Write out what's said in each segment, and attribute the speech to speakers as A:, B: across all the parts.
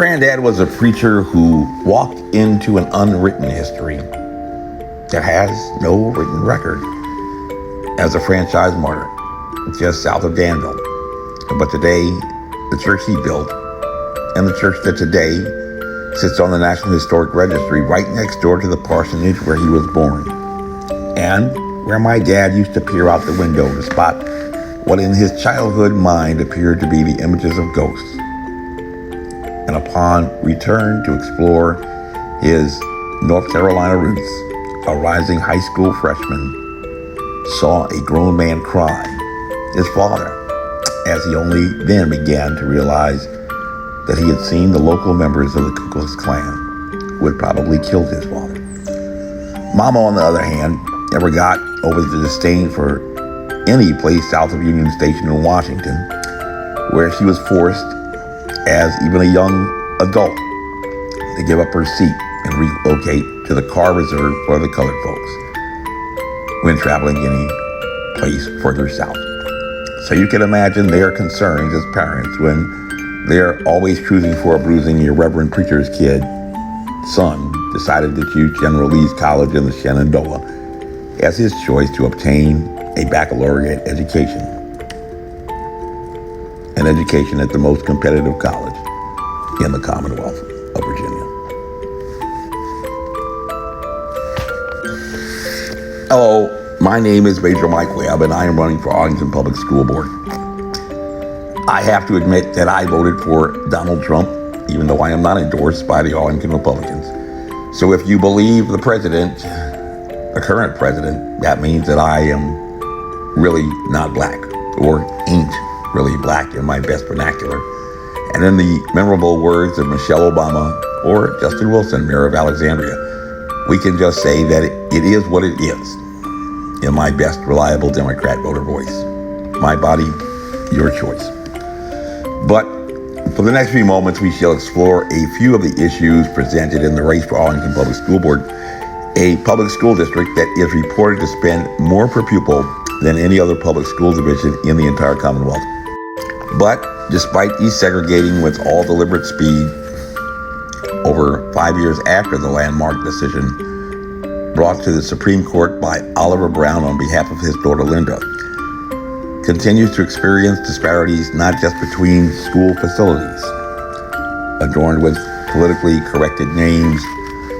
A: Granddad was a preacher who walked into an unwritten history that has no written record as a franchise martyr just south of Danville. But today, the church he built and the church that today sits on the National Historic Registry right next door to the parsonage where he was born, and where my dad used to peer out the window to spot what in his childhood mind appeared to be the images of ghosts. And upon return to explore his North Carolina roots, a rising high school freshman saw a grown man cry his father, as he only then began to realize that he had seen the local members of the Ku Klux Klan who had probably killed his father. Mama, on the other hand, never got over the disdain for any place south of Union Station in Washington, where she was forced, as even a young adult, to give up her seat and relocate to the car reserved for the colored folks when traveling any place further south. So you can imagine their concerns as parents when their always cruising for a bruising irreverent preacher's kid son decided to choose General Lee's College in the Shenandoah as his choice to obtain a baccalaureate education, an education at the most competitive college in the Commonwealth of Virginia. Hello, my name is Major Mike Webb, and I am running for Arlington Public School Board. I have to admit that I voted for Donald Trump, even though I am not endorsed by the Arlington Republicans. So if you believe the president, the current president, that means that I am really not black, or ain't really black in my best vernacular. And in the memorable words of Michelle Obama or Justin Wilson, Mayor of Alexandria, we can just say that it is what it is in my best reliable Democrat voter voice. My body, your choice. But for the next few moments, we shall explore a few of the issues presented in the race for Arlington Public School Board, a public school district that is reported to spend more per pupil than any other public school division in the entire Commonwealth. But despite desegregating with all deliberate speed over 5 years after the landmark decision brought to the Supreme Court by Oliver Brown on behalf of his daughter Linda, continues to experience disparities not just between school facilities, adorned with politically corrected names,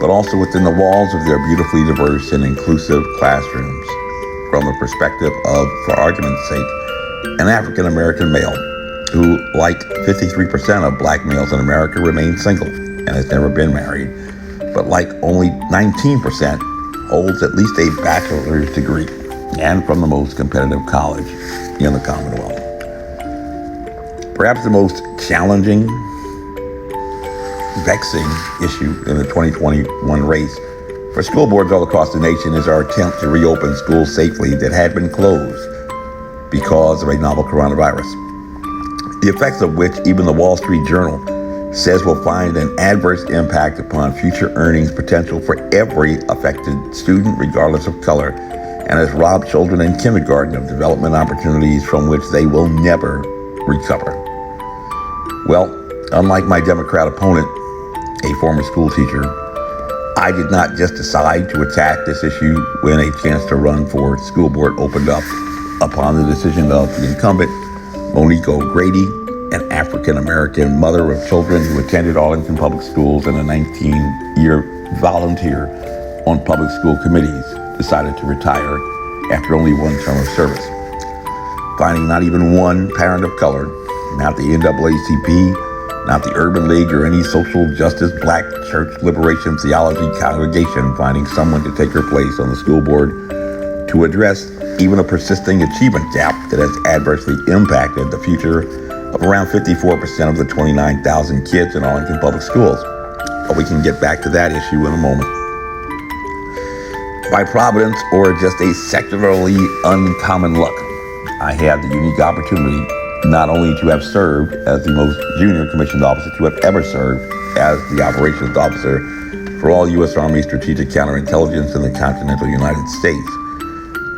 A: but also within the walls of their beautifully diverse and inclusive classrooms from the perspective of, for argument's sake, an African-American male who, like 53% of black males in America, remains single and has never been married, but like only 19% holds at least a bachelor's degree and from the most competitive college in the Commonwealth. Perhaps the most challenging, vexing issue in the 2021 race for school boards all across the nation is our attempt to reopen schools safely that had been closed because of a novel coronavirus, the effects of which even the Wall Street Journal says will find an adverse impact upon future earnings potential for every affected student, regardless of color, and has robbed children in kindergarten of development opportunities from which they will never recover. Well, unlike my Democrat opponent, a former school teacher, I did not just decide to attack this issue when a chance to run for school board opened up upon the decision of the incumbent, Monique O'Grady, an African-American mother of children who attended Arlington Public Schools and a 19-year volunteer on public school committees, decided to retire after only one term of service. Finding not even one parent of color, not the NAACP, not the Urban League or any social justice black church liberation theology congregation finding someone to take her place on the school board to address even a persisting achievement gap that has adversely impacted the future of around 54% of the 29,000 kids in Arlington Public Schools. But we can get back to that issue in a moment. By providence or just a secularly uncommon luck, I had the unique opportunity not only to have served as the most junior commissioned officer to have ever served as the operations officer for all U.S. Army strategic counterintelligence in the continental United States,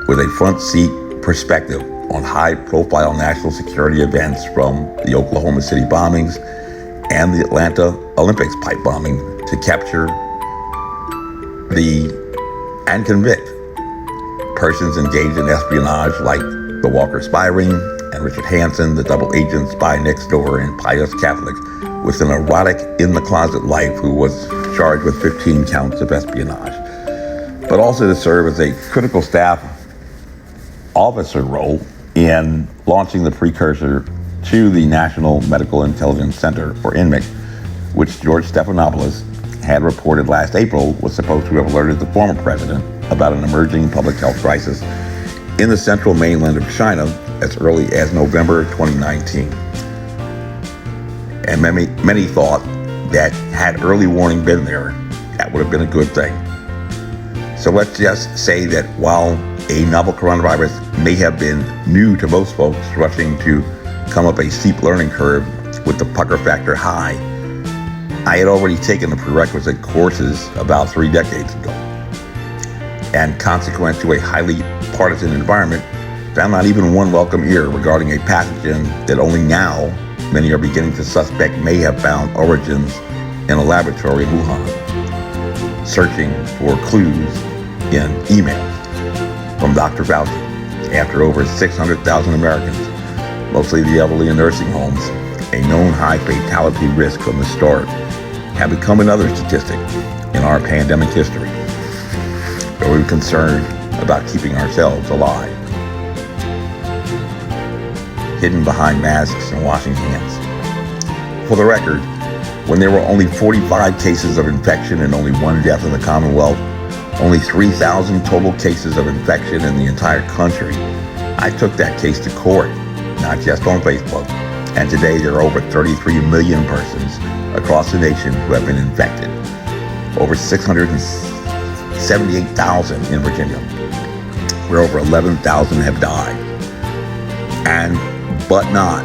A: with a front seat perspective on high-profile national security events from the Oklahoma City bombings and the Atlanta Olympics pipe bombing to capture and convict persons engaged in espionage like the Walker spy ring and Richard Hansen, the double agent spy next door and pious Catholic with an erotic in-the-closet life who was charged with 15 counts of espionage, but also to serve as a critical staff officer role in launching the precursor to the National Medical Intelligence Center, or NMIC, which George Stephanopoulos had reported last April was supposed to have alerted the former president about an emerging public health crisis in the central mainland of China as early as November 2019. And many thought that had early warning been there, that would have been a good thing. So let's just say that while a novel coronavirus may have been new to most folks rushing to come up a steep learning curve with the pucker factor high, I had already taken the prerequisite courses about 3 decades ago. And consequent to a highly partisan environment, found not even one welcome ear regarding a pathogen that only now many are beginning to suspect may have found origins in a laboratory in Wuhan, searching for clues in emails from Dr. Fauci after over 600,000 Americans, mostly the elderly in nursing homes, a known high fatality risk from the start, have become another statistic in our pandemic history. Are we concerned about keeping ourselves alive? Hidden behind masks and washing hands. For the record, when there were only 45 cases of infection and only 1 death in the Commonwealth, only 3,000 total cases of infection in the entire country, I took that case to court, not just on Facebook. And today there are over 33 million persons across the nation who have been infected. Over 678,000 in Virginia, where over 11,000 have died. But not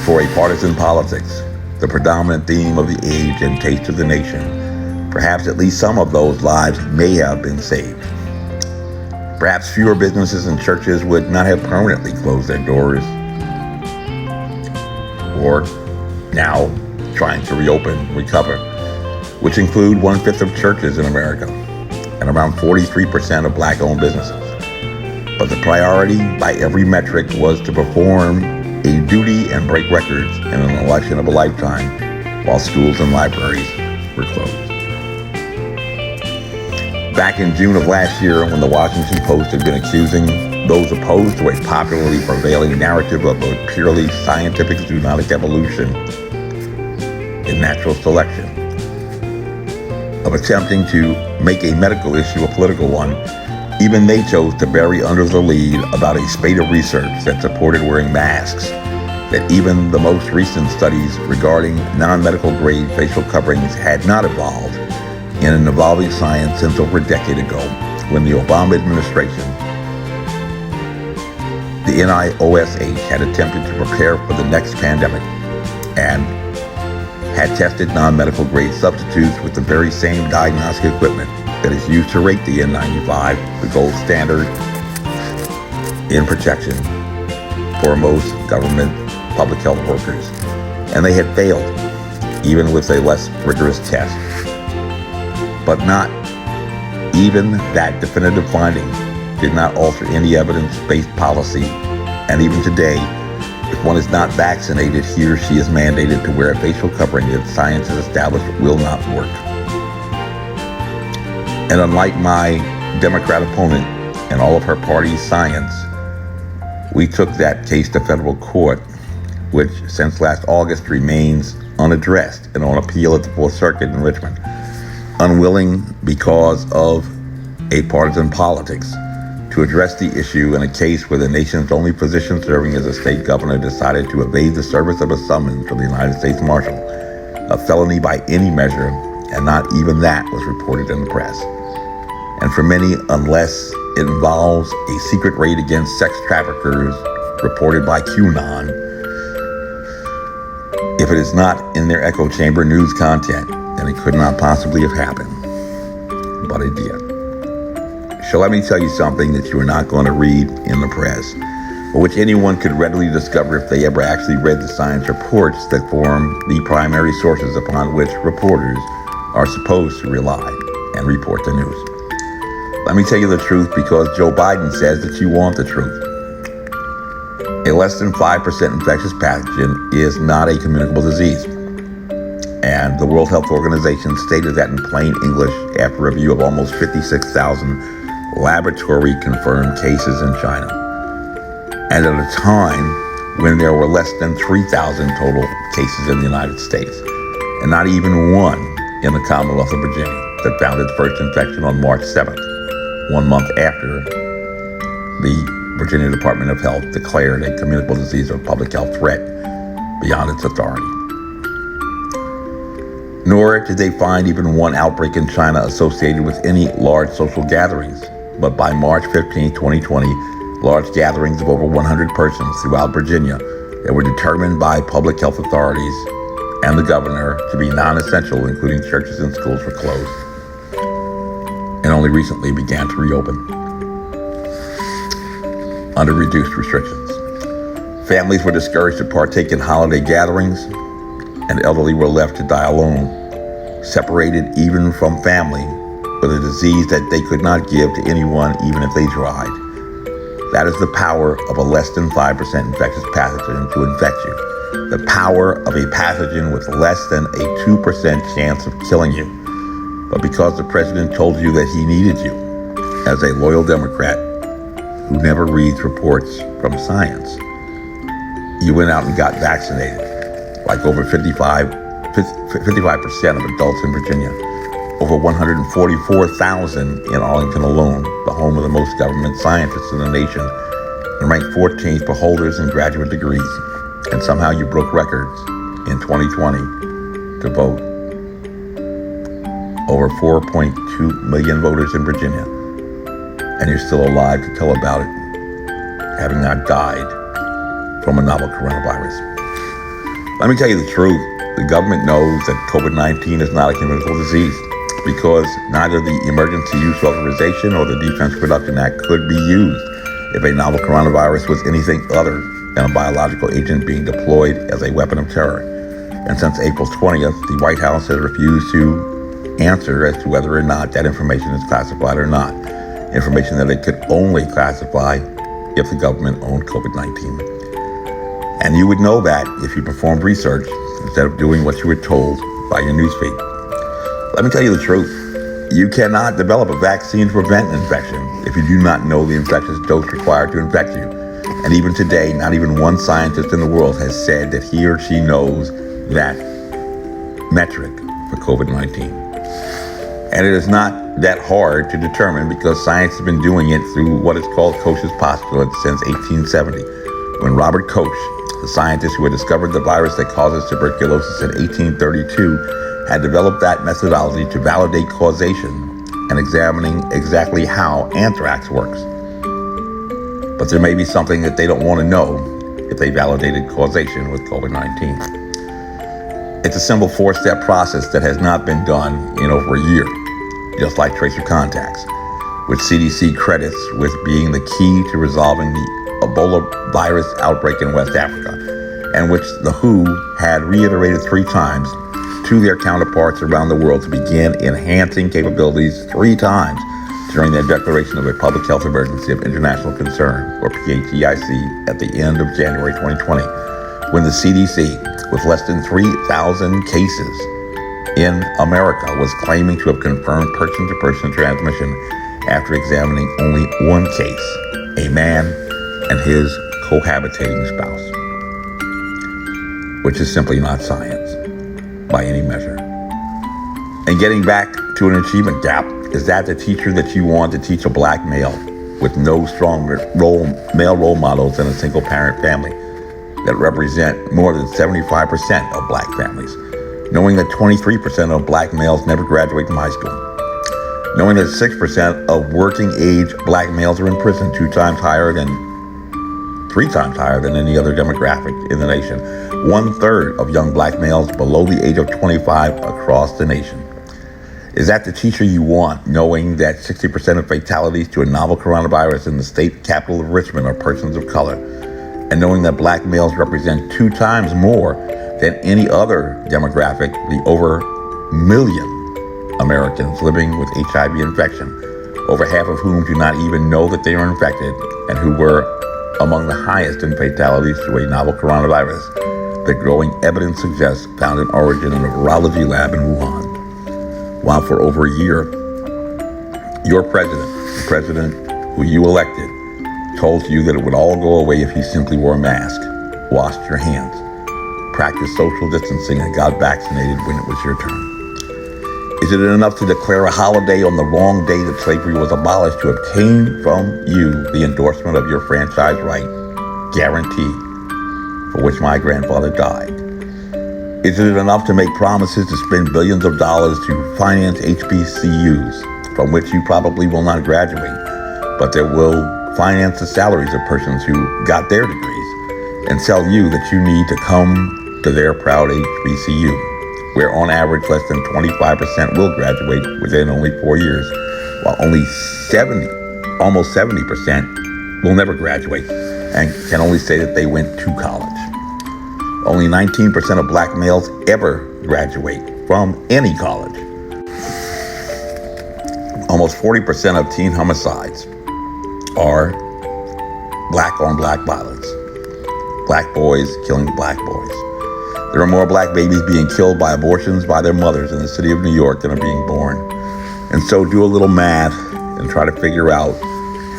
A: for a partisan politics, the predominant theme of the age and taste of the nation. Perhaps at least some of those lives may have been saved. Perhaps fewer businesses and churches would not have permanently closed their doors, or now trying to reopen, recover, which include 1/5 of churches in America and around 43% of Black-owned businesses. But the priority by every metric was to perform a duty and break records in an election of a lifetime while schools and libraries were closed. Back in June of last year, when the Washington Post had been accusing those opposed to a popularly prevailing narrative of a purely scientific zoonotic evolution in natural selection, of attempting to make a medical issue a political one, even they chose to bury under the lead about a spate of research that supported wearing masks, that even the most recent studies regarding non-medical grade facial coverings had not evolved in an evolving science since over a decade ago, when the Obama administration, the NIOSH, had attempted to prepare for the next pandemic and had tested non-medical grade substitutes with the very same diagnostic equipment that is used to rate the N95, the gold standard in protection for most government public health workers. And they had failed, even with a less rigorous test. But not even that definitive finding did not alter any evidence-based policy. And even today, if one is not vaccinated, he or she is mandated to wear a facial covering that science has established will not work. And unlike my Democrat opponent and all of her party's science, we took that case to federal court, which since last August remains unaddressed and on appeal at the Fourth Circuit in Richmond, unwilling because of a partisan politics to address the issue in a case where the nation's only physician serving as a state governor decided to evade the service of a summons from the United States Marshal, a felony by any measure, and not even that was reported in the press. And for many, unless it involves a secret raid against sex traffickers reported by QAnon, if it is not in their echo chamber news content, then it could not possibly have happened. But it did. So let me tell you something that you are not going to read in the press which anyone could readily discover if they ever actually read the science reports that form the primary sources upon which reporters are supposed to rely and report the news. Let me tell you the truth, because Joe Biden says that you want the truth. A less than 5% infectious pathogen is not a communicable disease. And the World Health Organization stated that in plain English after review of almost 56,000 laboratory-confirmed cases in China. And at a time when there were less than 3,000 total cases in the United States, and not even one in the Commonwealth of Virginia, that found its first infection on March 7th, 1 month after the Virginia Department of Health declared a communicable disease or public health threat beyond its authority. Nor did they find even one outbreak in China associated with any large social gatherings. But by March 15, 2020, large gatherings of over 100 persons throughout Virginia that were determined by public health authorities and the governor to be non-essential, including churches and schools, were closed and only recently began to reopen under reduced restrictions. Families were discouraged to partake in holiday gatherings, and elderly were left to die alone, separated even from family, with a disease that they could not give to anyone even if they tried. That is the power of a less than 5% infectious pathogen to infect you. The power of a pathogen with less than a 2% chance of killing you. But because the president told you that he needed you, as a loyal Democrat who never reads reports from science, you went out and got vaccinated, like over 55% of adults in Virginia, over 144,000 in Arlington alone, the home of the most government scientists in the nation, and ranked 14th for holders and graduate degrees. And somehow you broke records in 2020 to vote. Over 4.2 million voters in Virginia, and you're still alive to tell about it, having not died from a novel coronavirus. Let me tell you the truth. The government knows that COVID-19 is not a communicable disease, because neither the Emergency Use Authorization or the Defense Production Act could be used if a novel coronavirus was anything other than a biological agent being deployed as a weapon of terror. And since April 20th, the White House has refused to answer as to whether or not that information is classified or not. Information that it could only classify if the government owned COVID-19. And you would know that if you performed research instead of doing what you were told by your newsfeed. Let me tell you the truth. You cannot develop a vaccine to prevent infection if you do not know the infectious dose required to infect you. And even today, not even one scientist in the world has said that he or she knows that metric for COVID-19. And it is not that hard to determine, because science has been doing it through what is called Koch's postulate since 1870, when Robert Koch, the scientist who had discovered the virus that causes tuberculosis in 1832, had developed that methodology to validate causation and examining exactly how anthrax works. But there may be something that they don't want to know if they validated causation with COVID-19. It's a simple 4-step process that has not been done in over a year, just like tracer contacts, which CDC credits with being the key to resolving the Ebola virus outbreak in West Africa, and which the WHO had reiterated 3 times to their counterparts around the world to begin enhancing capabilities 3 times during their declaration of a public health emergency of international concern, or PHEIC, at the end of January 2020, when the CDC, with less than 3,000 cases in America, was claiming to have confirmed person-to-person transmission after examining only 1 case, a man and his cohabitating spouse, which is simply not science by any measure. And getting back to an achievement gap, is that the teacher that you want to teach a black male with no strong male role models in a single-parent family that represent more than 75% of black families, knowing that 23% of black males never graduate from high school, knowing that 6% of working-age black males are in prison 3 times higher than any other demographic in the nation, 1/3 of young black males below the age of 25 across the nation. Is that the teacher you want, knowing that 60% of fatalities to a novel coronavirus in the state capital of Richmond are persons of color, And knowing that black males represent 2 times more than any other demographic, the over million Americans living with HIV infection, over half of whom do not even know that they are infected, and who were among the highest in fatalities to a novel coronavirus, the growing evidence suggests found an origin in a virology lab in Wuhan. While for over a year, your president, the president who you elected, told you that it would all go away if you simply wore a mask, washed your hands, practiced social distancing, and got vaccinated when it was your turn. Is it enough to declare a holiday on the wrong day that slavery was abolished to obtain from you the endorsement of your franchise right guarantee for which my grandfather died? Is it enough to make promises to spend billions of dollars to finance HBCUs from which you probably will not graduate, but that will finance the salaries of persons who got their degrees, and tell you that you need to come to their proud HBCU, where on average less than 25% will graduate within only 4 years, while only almost 70% will never graduate and can only say that they went to college. Only 19% of black males ever graduate from any college. Almost 40% of teen homicides are black on black violence. Black boys killing black boys. There are more black babies being killed by abortions by their mothers in the city of New York than are being born. And so do a little math and try to figure out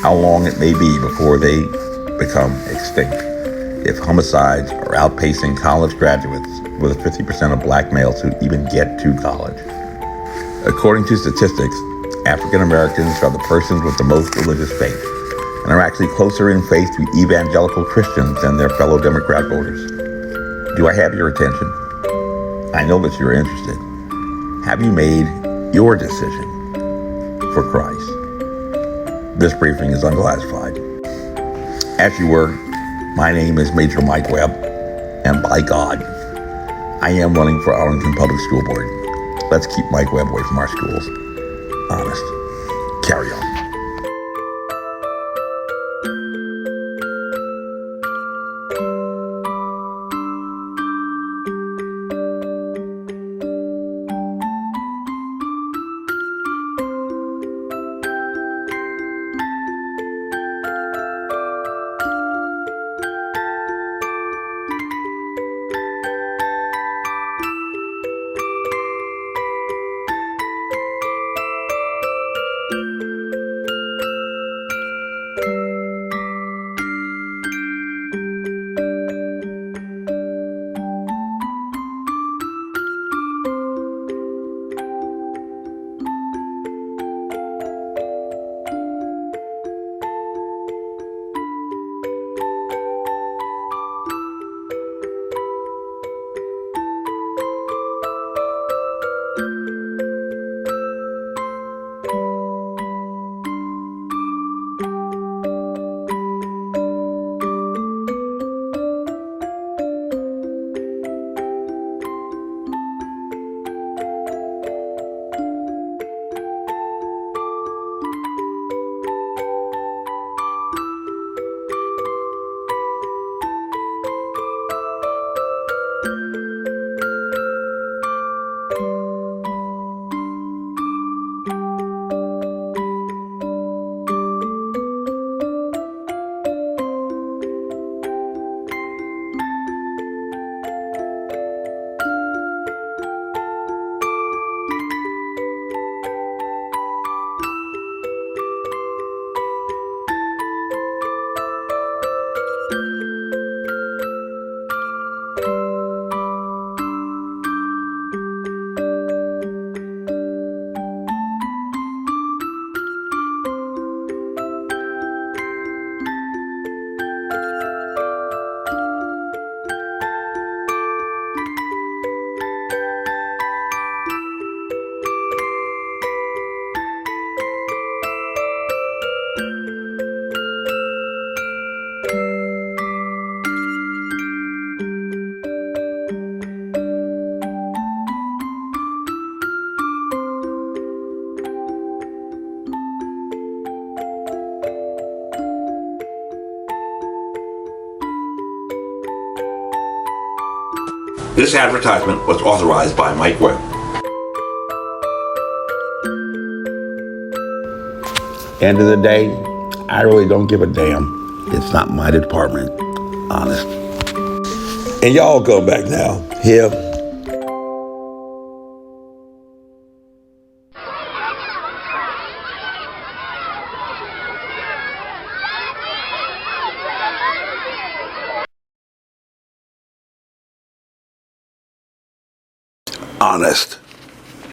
A: how long it may be before they become extinct. If homicides are outpacing college graduates, with 50% of black males who even get to college. According to statistics, African Americans are the persons with the most religious faith, and are actually closer in faith to evangelical Christians than their fellow Democrat voters. Do I have your attention? I know that you're interested. Have you made your decision for Christ? This briefing is unclassified. As you were, my name is Major Mike Webb, and by God, I am running for Arlington Public School Board. Let's keep Mike Webb away from our schools. Honest. Carry on. This advertisement was authorized by Mike Webb. End of the day, I really don't give a damn. It's not my department. Honest. And y'all come back now. Here. Honest.